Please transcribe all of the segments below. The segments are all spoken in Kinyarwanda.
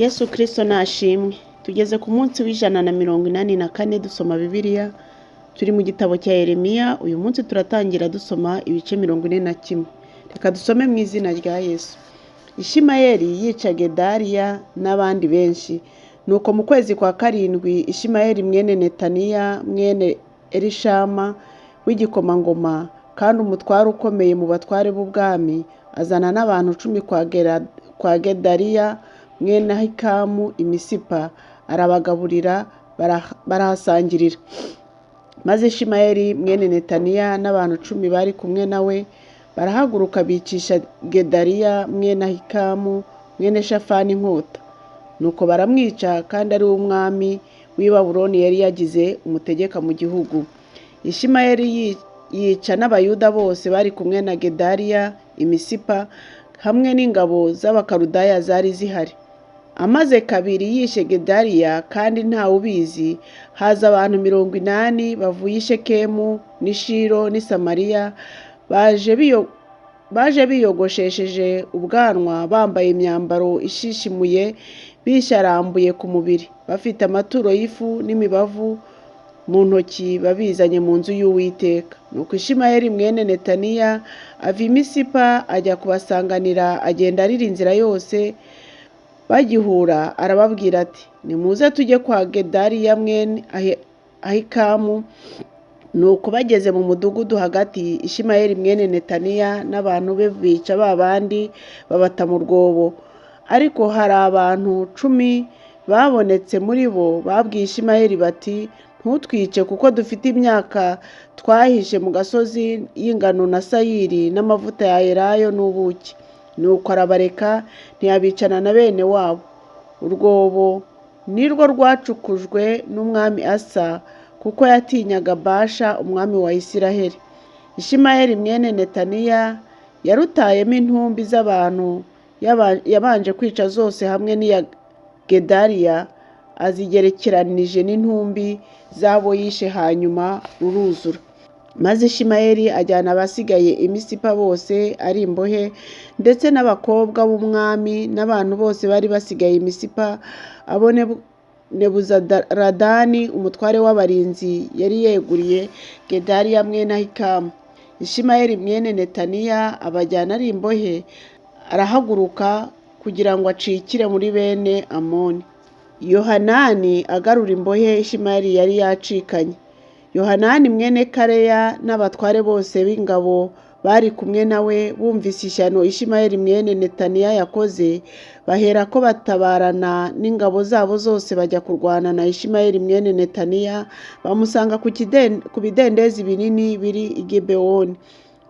Yesu Kristo nashimwe. Tugeze ku munsi w'184 dusoma Bibiliya. Turi mu gitabo cya Yeremiya. Uyu munsi turatangira dusoma ibice 41. Reka dusome mu izina rya Yesu. Ishimayeli yica Gedaliya n'abandi benshi. Nuko mu kwezi kwa karindwi Ishimayeli mwene Netaniya mwene Elishama w'igikomangoma kandi umutware ukomeye mu batware b'ubwami azana n'abantu 10 kwa Gedaliya mwene Ahikamu imisipa, arabagaburira barahasangirira. Maze Ishimayeli mwene Netaniya n'abantu 10 bari kumwe nawe barahaguruka bicisha Gedaliya mwene Ahikamu mwene Shafani inkota. Nuko baramwica, kandi ari umwami w'i Babuloni yari yagize umutegeka mu gihugu. Ishimayeli yica n'abayuda bose bari kumwe na Gedaliya imisipa hamwe n'ingabo z'abakarudaya zari zihari. Amaze kabiri yishe Gedaliya kandi ntawe ubizi, haza abantu 80 bavuye i Shekemu n'i Shilo n'i Samariya, baje biyogoshesheje ubwanwa, bambaye imyambaro ishishimuye, bisharambuye ku mubiri, bafite amaturo y'ifu n'imibavu mu ntoki, babizanye mu nzu y'Uwiteka. Nuko Ishimayeli mwene Netaniya ava i Misipa ajya kubasanganira, agenda arira inzira yose. Bagihura arababwira ati, nimuze tujye kwa Gedaliya mwene Ahikamu. Nuko bageze mu mudugudu hagati, Ishimayeli mwene Netaniya n'abantu be bica babandi babata mu rwobo. Ariko hari abantu 10 babonetse muri bo babwiye Ishimayeli bati, ntutwice kuko dufite imyaka twahishe mu gasozi y'ingano na sayiri n'amavuta ya elayo n'ubuki. Nuko arabareka, ntiyabicana na bene wabo. Urwobo nirwo rwacukujwe n'umwami Asa, kuko yatinyaga Basha umwami wa Isiraheli. Ishimayeli mwene Netaniya yarutayemo intumbi z'abantu yabanje kwica zose hamwe n'iya Gedaliya, azigerekeranije n'intumbi z'abo yishe, hanyuma ruruzura. Maze Ishimayeli ajyana abasigaye i Misipa bose ari imbohe, ndetse n'abakobwa b'umwami n'abantu bose bari basigaye i Misipa, abo Nebuzaradani umutware w'abarinzi yari yeguriye Gedaliya mwene Ahikamu. Ishimayeli mwene Netaniya abajyana ari imbohe, arahaguruka kugira ngo acikire muri bene Amoni. Yohanani agarura imbohe Ishimayeli yari yacikanye. Yohanani mwene Kareya n'abatware bose b'ingabo bari kumwe nawe bumvise ishyano Ishimayeli mwene Netaniya yakoze, baherako batabarana n'ingabo zabo zose bajya kurwana na Ishimayeli mwene Netaniya, bamusanga ku bidendezi binini biri i Gibewoni.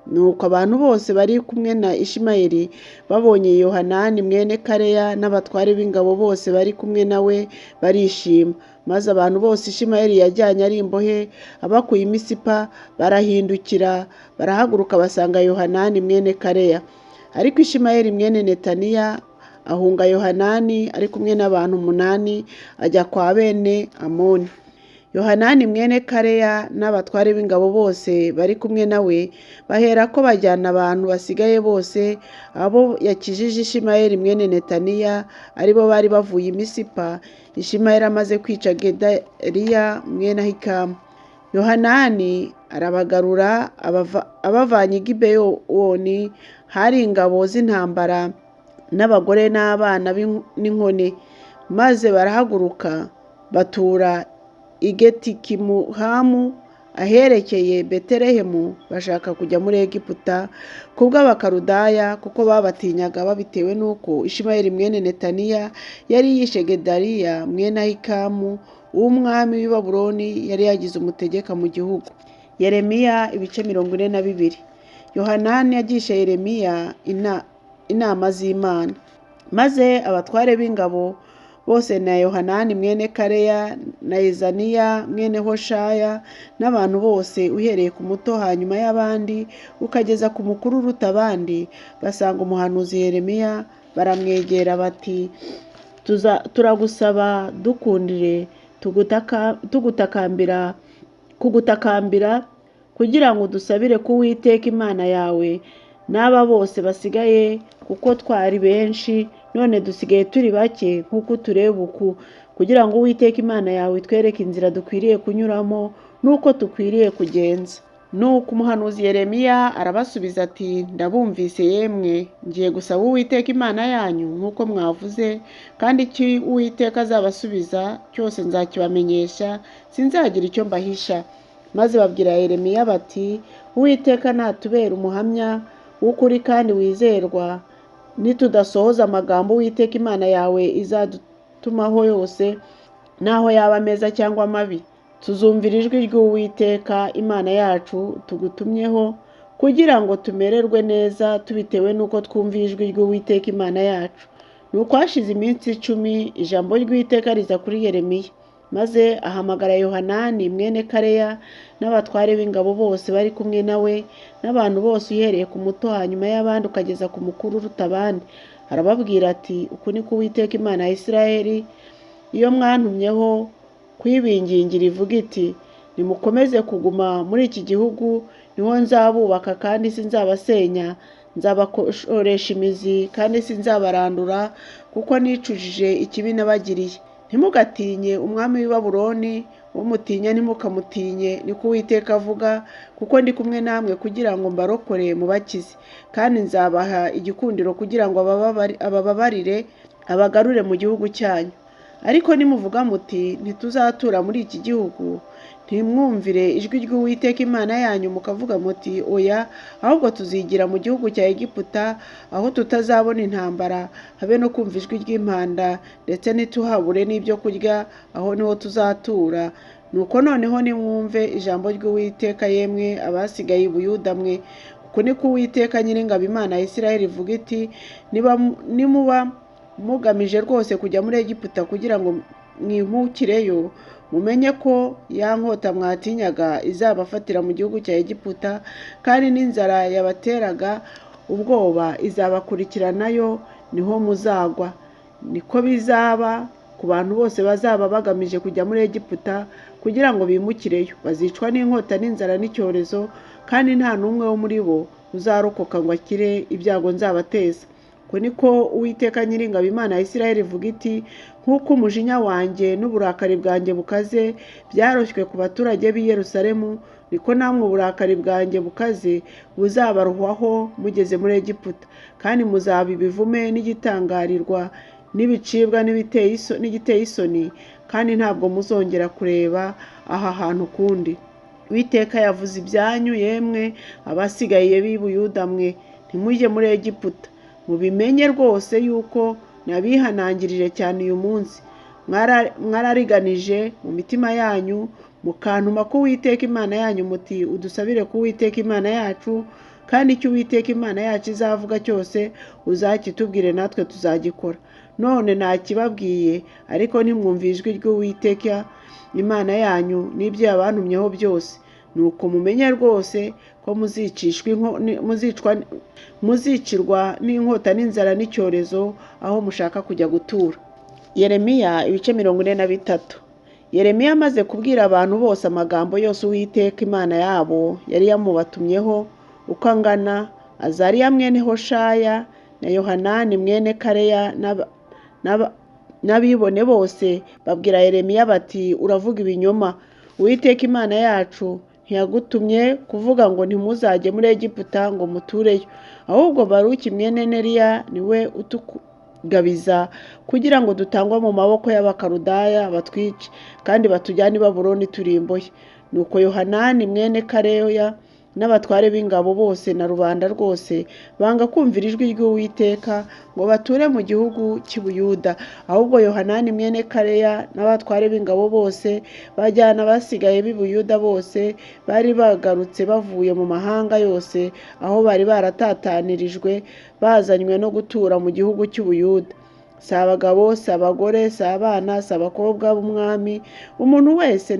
Nuko abantu bose bari kumwe na Ishimayeli babonye Yohanani mwene Kareya n'abatware b'ingabo bose bari kumwe nawe barishima. Maze abantu bose Ishimayeli yajyanye ari imbohe abakuye i Misipa barahindukira, barahaguruka basanga Yohanani mwene Kareya. Ariko Ishimayeli mwene Netaniya ahunga Yohanani ari kumwe n'abantu 8 ajya kwa bene Amoni. Yohanani mwene Kareya n'abatware b'ingabo bose bari kumwe nawe baherako bajyana abantu basigaye bose, abo yakijije Ishimayeli mwene Netaniya, aribo bari bavuye i Misipa, Ishimayeli amaze kwica Gedaliya mwene Ahikamu. Yohanani arabagarura abavanye i Gibewoni, hari ingabo z'intambara n'abagore n'abana n'inkone. Maze barahaguruka batura i Getikimuhamu aherekeye Betelehemu, bashaka kujya muri Egiputa kubw'abakarudaya, kuko babatinyaga babitewe n'uko Ishimayeli mwene Netaniya yari yishe Gedaliya mwene Ahikamu w'umwami w'i Babuloni yari yagize umutegeka mu gihugu. Yeremiya ibice 42. Yohanani yagisha Yeremiya inama z'Imana. Maze abatware b'ingabo bose na Yohanani mwene Kareya na Yezaniya mwene Hoshaya n'abantu bose uhereye ku muto hanyuma y'abandi ukageza ku mukuru uruta abandi, basanga umuhanuzi Yeremiya, baramwegera bati, turagusaba dukundire kugutakambira kugira ngo dusabire ku Uwiteka Imana yawe n'aba bose basigaye, kuko twari benshi none dusigaye turi bake nk'uko tureba uku, kugira ngo Uwiteka Imana yawe itwereke inzira dukwiriye kunyuramo n'uko dukwiriye kugenza. Nuko umuhanuzi Yeremiya arabasubiza ati, ndabumvise yemwe, ngiye gusaba Uwiteka Imana yanyu nk'uko mwavuze, kandi icyo Uwiteka azabasubiza cyose nzakibamenyesha, sinzagira icyo mbahisha. Maze babwira Yeremiya bati, Uwiteka natubera umuhamya w'ukuri kandi wizerwa, nitudasohoza amagambo Uwiteka Imana yawe izadutumaho yose, naho yaba meza cyangwa mabi, tuzumvira ijwi ry'Uwiteka Imana yacu tugutumyeho, kugira ngo tumererwe neza tubitewe n'uko twumviye ijwi ry'Uwiteka Imana yacu. Nuko hashize iminsi 10, ijambo ry'Uwiteka riza kuri Yeremiya, maze ahamagara Yohanani mwene Kareya n'abatware b'ingabo bose bari kumwe nawe, n'abantu bose uhereye ku muto hanyuma y'abandi ukageza ku mukuru uruta abandi. Arababwira ati, uku ni ko Uwiteka Imana ya Isirayeli, iyo mwantumyeho kwibingingira ivuga iti, nimukomeze kuguma muri iki gihugu, niho nzabubaka kandi sinzabasenya, nzabakoresha imizi kandi sinzabarandura, kuko nicujije ikibi nabagiriye. Ntimugatinye umwami w'i Babuloni, umutinya ntimukamutinye, niko Uwiteka avuga, kuko ndi kumwe namwe kugira ngo mbarokore mubakize, kandi nzabaha igikundiro kugira ngo abababarire abagarure mu gihugu cyanyu. Ariko nimuvuga muti, ntituzatura muri iki gihugu, ntimwumvire ijwi ry'Uwiteka Imana yanyu, mukavuga muti, oya, ahubwo tuzigira mu gihugu cya Egiputa, aho tutazabona intambara, habe no kumva ijwi ry'impanda, ndetse ntituhabure n'ibyo kurya, aho niho tuzatura. Nuko noneho nimwumve ijambo ry'Uwiteka yemwe abasigaye i Buyuda mwe, uku ni ko Uwiteka Nyiringabo Imana ya Isirayeli ivuga iti, nimuba mugamije rwose kujya muri Egiputa kugira ngo mwimukireyo, mumenye ko ya nkota mwatinyaga izabafatira mu gihugu cya Egiputa, kandi n'inzara yabateraga ubwoba izabakurikiranayo, niho muzagwa. Niko bizaba ku bantu bose bazaba bagamije kujya muri Egiputa kugira ngo bimukireyo. Bazicwa n'inkota n'inzara n'icyorezo, kandi nta n'umwe wo muri bo uzarokoka ngo akire ibyago nzabateza. Uko niko Uwiteka Nyiringabo Imana ya Isirayeli ivuga iti, nk'uko umujinya wanjye n'uburakari bwanjye bukaze byaroshywe ku baturage b'i Yerusalemu, niko namwe uburakari bwanjye bukaze buzabaruhwaho mugeze muri Egiputa, kandi muzaba ibivume n'igitangarirwa n'ibicibwa n'igiteye isoni, kandi ntabwo muzongera kureba aha hantu kundi. Uwiteka yavuze ibyanyu yemwe abasigaye b'i Buyuda mwe, ntimujye muri Egiputa. Mubimenye rwose yuko nabihanangirije cyane uyu munsi. Mwarariganije mu mitima yanyu, mukantuma ko Uwiteka Imana yanyu muti, udusabire ku Uwiteka Imana yacu, kandi icyo Uwiteka Imana yacu izavuga cyose uzakitubwire, natwe tuzagikora. None nakibabwiye, ariko ntimwumve ijwi ry'Uwiteka Imana yanyu n'ibyo yabantumyeho byose. Nuko mumenye rwose ko muzicirwa n'inkota n'inzara n'icyorezo aho mushaka kujya gutura. Yeremiya ibice 43. Yeremiya amaze kubwira abantu bose amagambo yose Uwiteka Imana yabo yari yamubatumyeho uko angana, Azariya mwene Hoshaya na Yohanani mwene Kareya n'abibone bose babwira Yeremiya bati, uravuga ibinyoma. Uwiteka Imana yacu ntiyagutumye kuvuga ngo ntimuzajye muri Egiputa ngo mutureyo, ahubwo Baruki mwene Neriya niwe utugabiza kugira ngo dutangwe mu maboko y'Abakaludaya batwice, kandi batujyane i Babuloni turi imbohe. Nuko Yohanani mwene Kareya n'abatware b'ingabo bose na rubanda rwose banga kumvira ijwi ry'Uwiteka ngo bature mu gihugu cy'i Buyuda, ahubwo Yohanani mwene Kareya n'abatware b'ingabo bose bajyana abasigaye b'i Buyuda bose bari bagarutse bavuye mu mahanga yose aho bari baratatanirijwe, bazanywe no gutura mu gihugu cy'i Buyuda. Si abagabo, si abagore, si abana, si abakobwa b'umwami, umuntu wese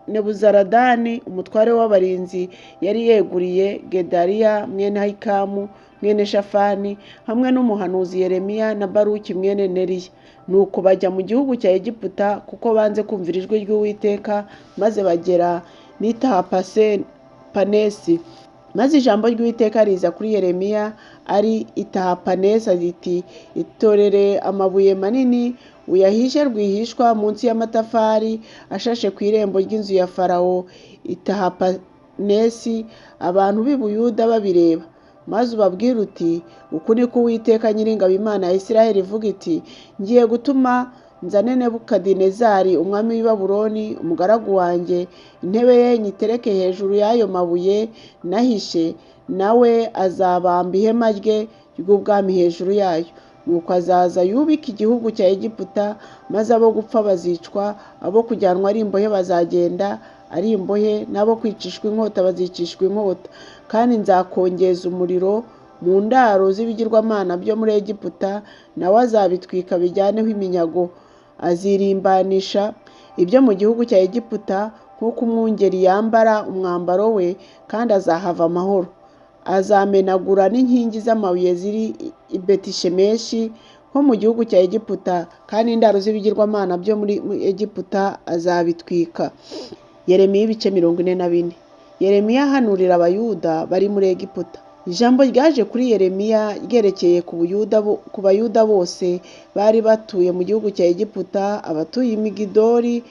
Nebuzaradani umutware w'abarinzi yari yeguriye Gedaliya mwene Ahikamu mwene Shafani hamwe n'umuhanuzi Yeremiya na Baruki mwene Neriya. Nuko bajya mu gihugu cya Egiputa kuko banze kumvira ijwi ry'Uwiteka, maze bagera n'Itahapanesi maze ijambo ry'Uwiteka riza kuri Yeremiya ari i Tahapanesa riti, itorere amabuye manini uyahishe rwihishwa munsi y'amatafari ashashe ku irembo ry'inzu ya Farawo i Tahapanesi, abantu b'i Buyuda babireba. Maze ubabwire uti, uku ni ko Uwiteka Nyiringabo Imana ya Isiraheli ivuga iti, ngiye gutuma nzane Nebukadinezari umwami w'i Babuloni umugaragu wanjye, intebe ye nyitereke hejuru y'ayo mabuye nahishe, nawe azabamba ihema rye ry'ubwami hejuru yayo. Nuko azaza yubike igihugu cya Egiputa, maze abo gupfa bazicwa, abo kujyanwa ari imbohe bazagenda ari imbohe, n'abo kwicishwa inkota bazicishwa inkota. Kandi nzakongeza umuriro mu ndaro z'ibigirwamana byo muri Egiputa, nawe azabitwika bijyaneho iminyago. Azirimbanisha ibyo mu gihugu cya Egiputa nk'uko umwungeri yambara umwambaro we, kandi azahava amahoro. Azamenagura n'inkingi z'amabuye ziri i Betishemeshi nko mu gihugu cya Egiputa, kandi indaro z'ibigirwamana byo muri Egiputa azabitwika. Yeremiya ibice 44. Yeremiya ahanurira Abayuda bari muri Egiputa. Ijambo ryaje kuri Yeremiya ryerekeye ku Bayuda bose bari batuye mu gihugu cya Egiputa, abatuye i Migidoli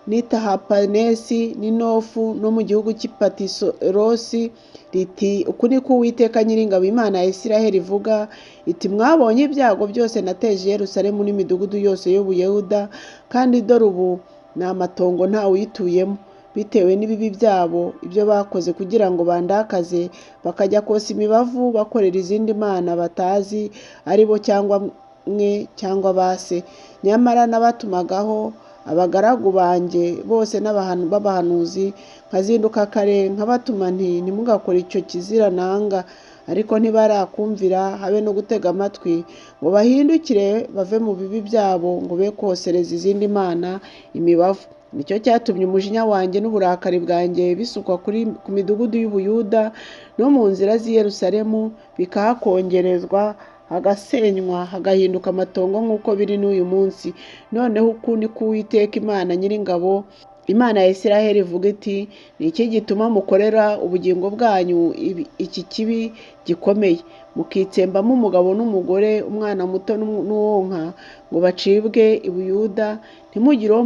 n'i Tahapanesi n'i Nofu no mu gihugu cy'i Patirosi, riti, uku ni ko Uwiteka Nyiringabo Imana ya Isiraheli ivuga iti, mwabonye ibyago byose nateje Yerusalemu n'imidugudu yose y'Ubuyuda, kandi dore ubu ni amatongo ntawe uyituyemo, bitewe n'ibibi byabo, ibyo bakoze kugira ngo bandakaze, bakajya kosa imibavu bakorera izindi mana batazi ari bo cyangwa mwe cyangwa base. Nyamara nabatumagaho abagaragu banjye bose b'abahanuzi, nkazinduka kare nkabatuma nti, ntimugakore icyo kizira nanga, ariko ntibarakumvira habe no gutega amatwi ngo bahindukire bave mu bibi byabo, ngo be kosereza izindi mana imibavu. Nicyo cyatumye umujinya wanjye n'uburakari bwanjye bisukwa ku midugudu y'Ubuyuda no mu nzira z'i Yerusalemu, bikahakongerezwa, hagasenywa, hagahinduka amatongo nk'uko biri n'uyu munsi. Noneho uku ni ko Uwiteka Imana Nyiringabo Imana ya Isiraheli ivuga iti, ni iki gituma mukorera ubugingo bwanyu iki kibi gikomeye, mukitsembamo umugabo n'umugore, umwana muto n'uwonka, ngo bacibwe i Buyuda, ntimugire uwo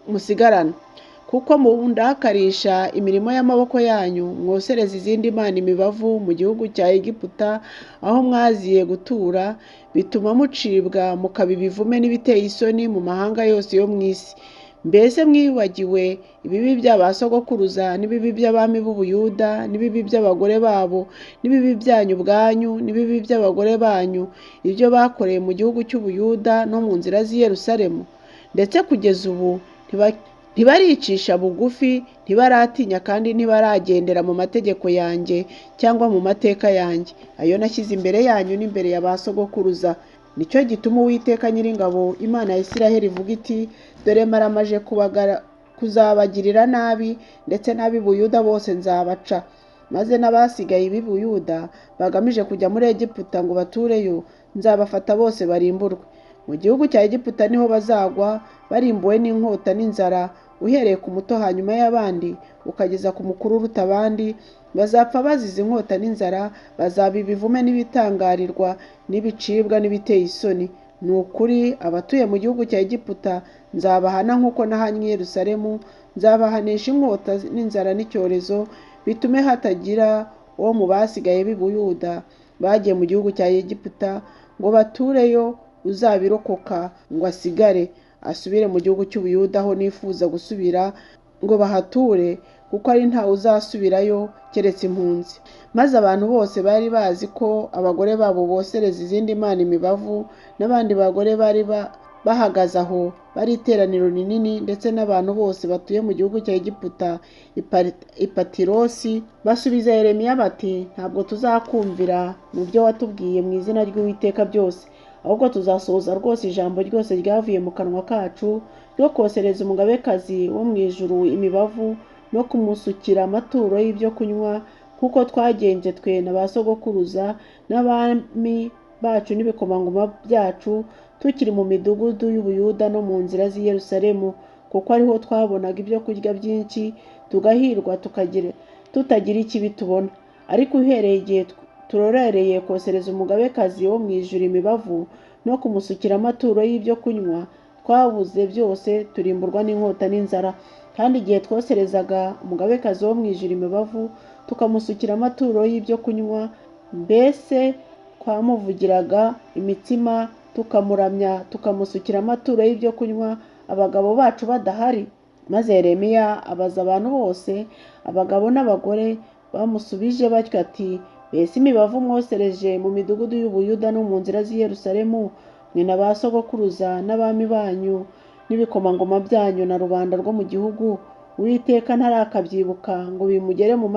musigarana? Kuko mundakarisha imirimo y'amaboko yanyu, mwosereza izindi mana imibavu mu gihugu cya Egiputa, aho mwaziye gutura, bituma mucibwa mukaba ibivume n'ibiteye isoni mu mahanga yose yo mu isi. Mbese mwibagiwe ibibi by'abasogokuruza n'ibibi by'abami b'Ubuyuda n'ibibi by'abagore babo n'ibibi byanyu ubwanyu n'ibibi by'abagore banyu, ibyo bakoreye mu gihugu cy'Ubuyuda no mu nzira z'i Yerusalemu? Ndetse kugeza ubu ntibaricisha bugufi, ntibaratinya kandi ntibaragendera mu mategeko yanjye cyangwa mu mateka yanjye, ayo nashyize imbere yanyu n'imbere ya ba sogokuruza. Nicyo gituma Uwiteka Nyiringabo Imana ya Isiraheli ivuga iti, dore maramaje kuzabagirira nabi, ndetse n'ab'i Buyuda bose nzabaca, maze n'abasigaye b'i Buyuda bagamije kujya muri Egiputa ngo batureyo, nzabafata bose barimburwe. Mu gihugu cya Egiputa niho bazagwa, barimbuwe n'inkota n'inzara, uhereye ku muto hanyuma y'abandi ukageza ku mukuru uruta abandi. Bazapfa bazize inkota n'inzara, bazaba ibivume n'ibitangarirwa n'ibicibwa n'ibiteye isoni. Ni ukuri abatuye mu gihugu cya Egiputa nzabahana nk'uko nahannye Yerusalemu, nzabahanisha inkota n'inzara n'icyorezo, bitume hatagira uwo mu basigaye b'i Buyuda bagiye mu gihugu cya Egiputa ngo batureyo uzabirokoka ngo asigare asubire mu gihugu cy'Ubuyuda aho nifuza gusubira ngo bahature, kuko ari ntawe uzasubirayo keretse impunzi. Maze abantu bose bari bazi ko abagore babo bosereza izindi mana imibavu, n'abandi bagore bari bahagaze aho bari iteraniro rinini, ndetse n'abantu bose batuye mu gihugu cya Egiputa i Patirosi, basubiza Yeremiya bati, ntabwo tuzakumvira mu byo watubwiye mu izina ry'Uwiteka byose, ahubwo tuzasohoza rwose ijambo ryose ryavuye mu kanwa kacu ryo kosereza umugabekazi wo mu ijuru imibavu no kumusukira amaturo y'ibyo kunywa, nk'uko twagenje twe na ba sogokuruza n'abami bacu n'ibikomangoma byacu, tukiri mu midugudu y'Ubuyuda no mu nzira z'i Yerusalemu, kuko ariho twabonaga ibyo kurya byinshi, tugahirwa tutagira ikibi tubona. ariko uhereye igihe turorereye kosereza umugabekazi wo mu ijuru imibavu no kumusukira amaturo y'ibyo kunywa, twabuze byose turimburwa n'inkota n'inzara. Kandi igihe twoserezaga umugabekazi wo mu ijuru imibavu tukamusukira amaturo y'ibyo kunywa, mbese twamuvugiraga imitsima tukamuramya tukamusukira amaturo y'ibyo kunywa abagabo bacu badahari? Maze Yeremiya abaza abantu bose, abagabo n'abagore, bamusubije batyo ati, mbese imibavu mwosereje mu midugudu y'Ubuyuda no mu nzira z'i Yerusalemu, mwe na ba sogokuruza n'abami banyu n'ibikomangoma byanyu na rubanda rwo mu gihugu, Uwiteka ntarakabyibuka ngo bimugere mu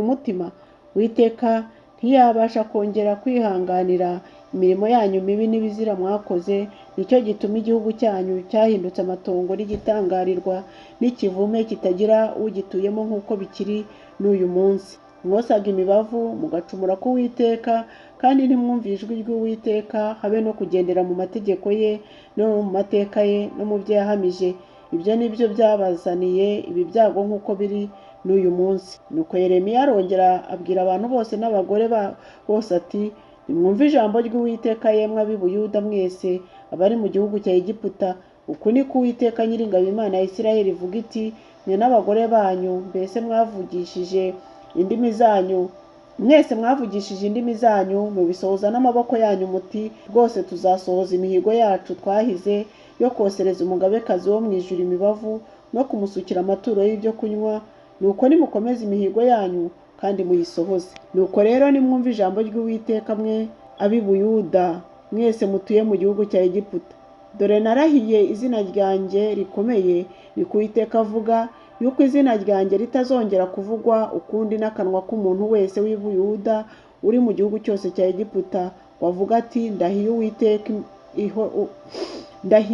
mutima? Uwiteka ntiyabasha kongera kwihanganira imirimo yanyu mibi n'ibizira mwakoze? Nicyo gituma igihugu cyanyu cyahindutse amatongo n'igitangarirwa n'ikivume kitagira ugituyemo nk'uko bikiri n'uyu munsi. Mwosaga imibavu mugacumura ku Uwiteka, kandi ntimwumve ijwi ry'Uwiteka, habe no kugendera mu mategeko ye no mu mateka ye no mu byo yahamije. Ibyo ni byo byabazaniye ibi byago nk'uko biri n'uyu munsi. Nuko Yeremiya arongera abwira abantu bose n'abagore bose ati, nimwumve ijambo ry'Uwiteka yemwe ab'i Buyuda mwese abari mu gihugu cya Egiputa. Uku ni ko Uwiteka Nyiringabo Imana ya Isirayeli ivuga iti, mwe n'abagore banyu mwese mwavugishije indimi zanyu mubisohoza n'amaboko yanyu muti, rwose tuzasohoza imihigo yacu twahize yo kosereza umugabekazi wo mu ijuru imibavu no kumusukira amaturo y'ibyo kunywa. Nuko nimukomeze imihigo yanyu kandi muyisohoze. Nuko rero nimwumve ijambo ry'Uwiteka mwe ab'i Buyuda mwese mutuye mu gihugu cya Egiputa. Dore narahiye izina ryanjye rikomeye, ni ko Uwiteka avuga, yuko izina ryanjye ritazongera kuvugwa ukundi n'akanwa k'umuntu wese w'i Buyuda uri mu gihugu cyose cya Egiputa, wavuga ati, ndahiye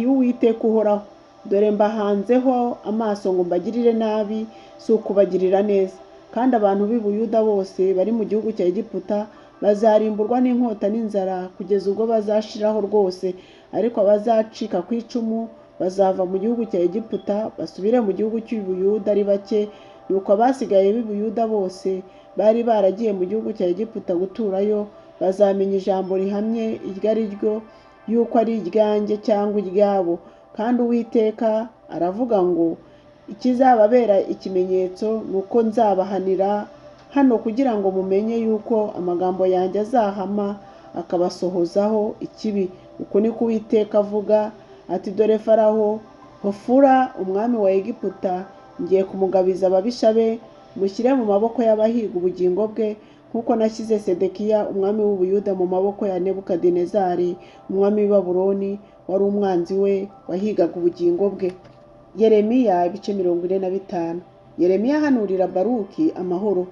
Uwiteka uhoraho. Dore mbahanzeho amaso ngo mbagirire nabi, si ukubagirira neza. Kandi abantu b'i Buyuda bose bari mu gihugu cya Egiputa bazarimburwa n'inkota n'inzara kugeza ubwo bazashiraho rwose. Ariko abazacika ku icumu bazava mu gihugu cya Egiputa basubire mu gihugu cy'i Buyuda ari bake. Nuko abasigaye b'i Buyuda bose bari baragiye mu gihugu cya Egiputa guturayo bazamenya ijambo rihamye iryo ari ryo, yuko ari iryanjye cyangwa iryabo. Kandi Uwiteka aravuga ngo, ikizababera ikimenyetso ni uko nzabahanira hano kugira ngo mumenye yuko amagambo yanjye azahama akabasohozaho ikibi. Uku ni ko Uwiteka avuga ati, dore Farawo Hofura umwami wa Egiputa ngiye kumugabiza ababisha be, mushyire mu maboko y'abahiga ubugingo bwe, nk'uko nashyize Sedekiya umwami w'Ubuyuda mu maboko ya Nebukadinezari umwami w'i Babuloni, wari umwanzi we wahigaga ubugingo bwe. Yeremiya ibice 45. Yeremiya ahanurira Baruki amahoro.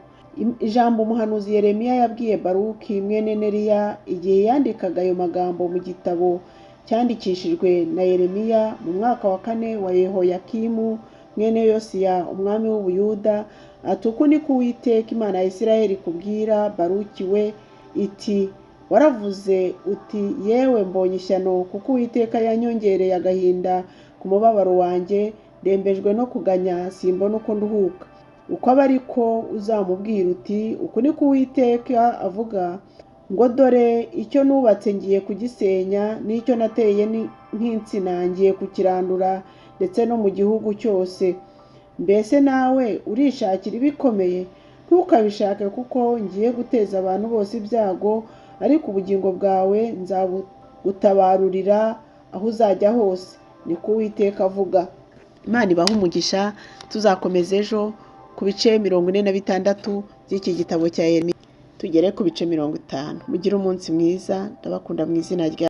Ijambo umuhanuzi Yeremiya yabwiye Baruki mwene Neriya igihe yandikaga ayo magambo mu gitabo cyandikishijwe na Yeremiya mu mwaka wa 4 wa Yehoyakimu mwene Yosiya umwami w'Ubuyuda, ati, uku ni ko Uwiteka Imana ya Isirayeli kubwira Baruki we iti, waravuze uti, yewe mbonye ishyano, kuko Uwiteka yanyongereye agahinda ku mubabaro wanjye, ndembejwe no kuganya simbona uko nduhuka. Uko aba ariko uzamubwira uti, uku ni ko Uwiteka avuga ngo, dore icyo nubatse ngiye kugisenya, n'icyo nateye nk'insina ngiye kukirandura, ndetse no mu gihugu cyose. Mbese nawe urishakira ibikomeye? Ntukabishake, kuko ngiye guteza abantu bose ibyago, ariko ubugingo bwawe nzabutabarurira aho uzajya hose, niko Uwiteka avuga. Imana ibahe umugisha. Tuzakomeza ejo ku bice 46 by'iki gitabo cya Yeremiya, tugere ku bice 50. Mugire umunsi mwiza, ndabakunda mu izina rya